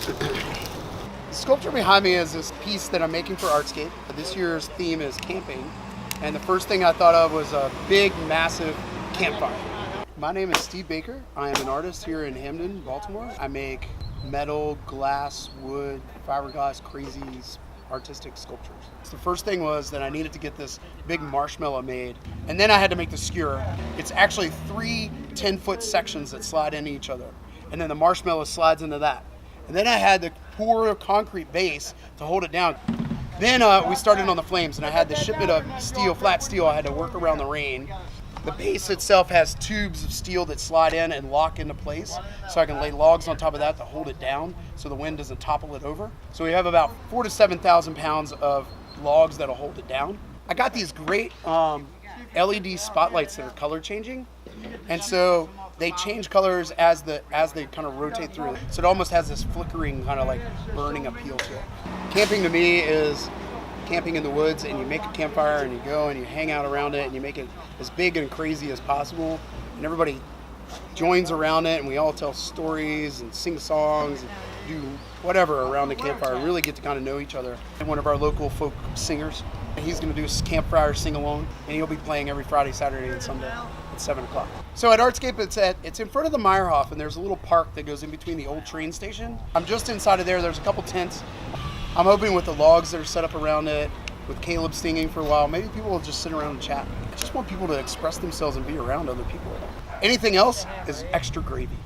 The sculpture behind me is this piece that I'm making for Artscape. This year's theme is camping, and the first thing I thought of was a big, massive campfire. My name is Steve Baker. I am an artist here in Hamden, Baltimore. I make metal, glass, wood, fiberglass, crazy artistic sculptures. So the first thing was that I needed to get this big marshmallow made, and then I had to make the skewer. It's actually 3 10-foot sections that slide into each other, and then the marshmallow slides into that. And then I had to pour a concrete base to hold it down. Then we started on the flames, and I had to ship it of steel, flat steel. I had to work around the rain. The base itself has tubes of steel that slide in and lock into place, so I can lay logs on top of that to hold it down so the wind doesn't topple it over. So we have about 4,000 to 7,000 pounds of logs that'll hold it down. I got these great LED spotlights that are color changing, and so they change colors as they kind of rotate through. So it almost has this flickering kind of like burning appeal to it. Camping to me is camping in the woods, and you make a campfire and you go and you hang out around it and you make it as big and crazy as possible, and everybody joins around it, and we all tell stories and sing songs and do whatever around the campfire, really get to kind of know each other. And one of our local folk singers, he's going to do a campfire sing-along, and he'll be playing every Friday, Saturday, and Sunday at 7 o'clock. So at Artscape, it's in front of the Meyerhof, and there's a little park that goes in between the old train station. I'm just inside of there. There's a couple tents. I'm hoping with the logs that are set up around it, with Caleb singing for a while, maybe people will just sit around and chat. I just want people to express themselves and be around other people. Anything else is extra gravy.